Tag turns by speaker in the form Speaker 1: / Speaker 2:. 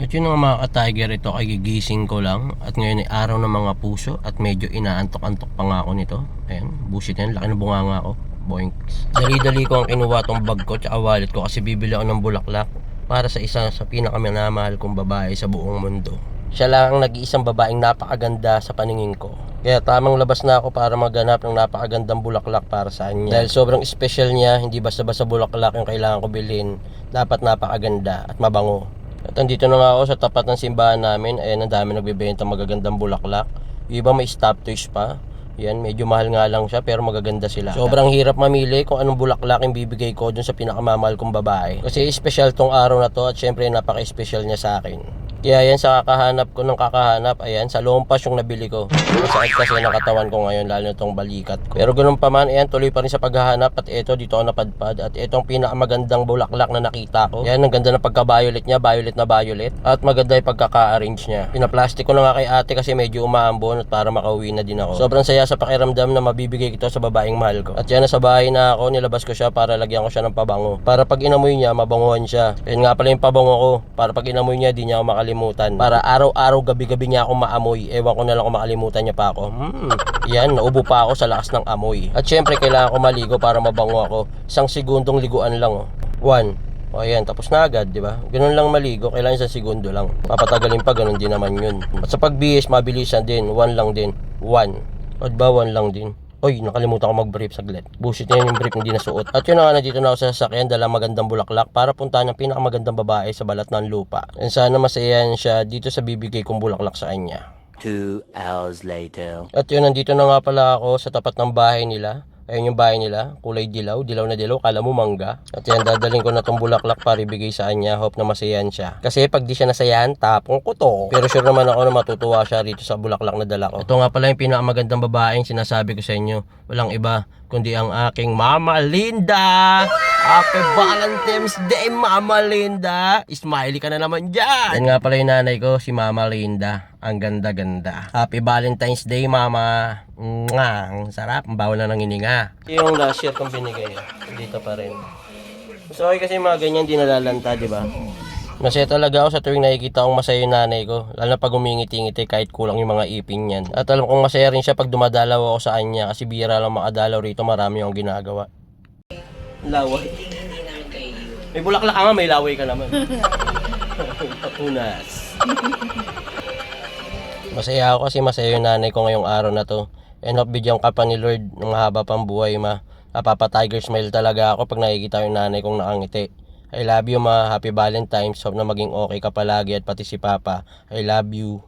Speaker 1: At yun nga mga ka-tiger, ito ay gigising ko lang. At ngayon ay araw ng mga puso. At medyo inaantok-antok pa nga ako nito. Ayan, busit yan, laki ng bunganga ko. Boinks. Dali-dali ko ang kinuha tong bag ko tsaka wallet ko kasi bibili ako ng bulaklak para sa isa sa pinakaminamahal kong babae sa buong mundo. Siya lang ang nag-iisang babaeng napakaganda sa paningin ko. Kaya tamang labas na ako para maghanap ng napakagandang bulaklak para sa kanya. Dahil sobrang special niya, hindi basta-basta bulaklak yung kailangan ko bilhin. Dapat napakaganda at mabango. At andito na nga ako sa tapat ng simbahan namin. Ayan, ang dami nagbebenta magagandang bulaklak. Yung iba may stop toys pa. Yan, medyo mahal nga lang siya pero magaganda sila. Sobrang hirap mamili kung anong bulaklak yung bibigay ko dun sa pinakamamahal kong babae. Kasi special tong araw na to at syempre napaka-special niya sa akin. Kaya yan, sa kakahanap ko ng kakahanap, ayan, sa lompas yung nabili ko. Masakit kasi ng katawan ko ngayon, lalo na itong balikat ko. Pero ganun pa man, ayan, tuloy pa rin sa paghahanap. At ito, dito ako napadpad. At itong pinakamagandang bulaklak na nakita ko. Ayan, ang ganda ng pagka-violet niya, violet na violet. At maganda yung pagkaka-arrange niya. Pinaplastic ko na nga kay ate kasi medyo umaambon at para makauwi na din ako. Sobrang saya sa pakiramdam na mabibigay ito sa babaeng mahal ko. At yan, nasa bahay na ako, nilabas ko siya para lagyan ko siya ng pabango. Para pag inamoy niya, mabanguhan siya. Ayan nga pala yung pabango ko. Para pag inamoy niya, di niya ako makalimutan. Para araw-araw, gabi-gabi niya ako maamoy. Ewan ko na lang kung makalimutan niya pa ako. Yan, naubo pa ako sa lakas ng amoy. At syempre, kailangan ko maligo para mabango ako. 1 segundong liguan lang, oh. 1. O ayan, tapos na agad, di ba? Ganun lang maligo, kailangan 1 segundo lang. Papatagalin pa, ganun din naman yun. At sa pagbihis, mabilisan din, 1 lang din. 1. O ba, 1 lang din. Oy, nakalimutan ko mag-brief saglit. Bullshit na yun yung brief, hindi nasuot. At yun na nga, nandito na ako sa sasakyan, dala magandang bulaklak para puntahan ang pinakamagandang babae sa balat ng lupa. And sana masayahan siya dito sa bibigay kong bulaklak sa kanya.
Speaker 2: 2 hours later.
Speaker 1: At yun, nandito na nga pala ako sa tapat ng bahay nila. Ayun yung bahay nila, kulay dilaw, dilaw na dilaw, kala mo mangga. At yan, dadalhin ko na tong bulaklak para ibigay sa kanya, hope na masayahan siya. Kasi pag di siya nasayahan, tapong ko to. Pero sure naman ako na matutuwa siya rito sa bulaklak na dala ko. Ito nga pala yung pinakamagandang babaeng sinasabi ko sa inyo. Walang iba, kundi ang aking Mama Linda! Happy Valentine's Day, Mama Linda! Smiley ka na naman dyan! Yan nga pala yung nanay ko, si Mama Linda. Ang ganda-ganda. Happy Valentine's Day, Mama! Nga, ang sarap. Ang bawal na ng hininga. Yung last year kong binigay, dito pa rin. Gusto ko kasi mga ganyan, di nalalanta, di ba? Masaya talaga ako sa tuwing nakikita kong masaya yung nanay ko. Lalo na pag umingiti-ngiti kahit kulang yung mga ipin niyan. At alam kong masaya rin siya pag dumadalaw ako sa kanya. Kasi bihira lang makadalaw rito, marami yung ginagawa. Laway. May bulaklak ka nga, may laway ka naman. Papunas. Masaya ako kasi masaya yung nanay ko ngayong araw na to. And hope bigyan ka pa ni Lord ng mahaba pang buhay, ma. Napapa-tiger smile talaga ako pag nakikita yung nanay kong nakangiti. I love you, ma. Happy Valentine's. Hope na maging okay ka palagi at pati si Papa. I love you.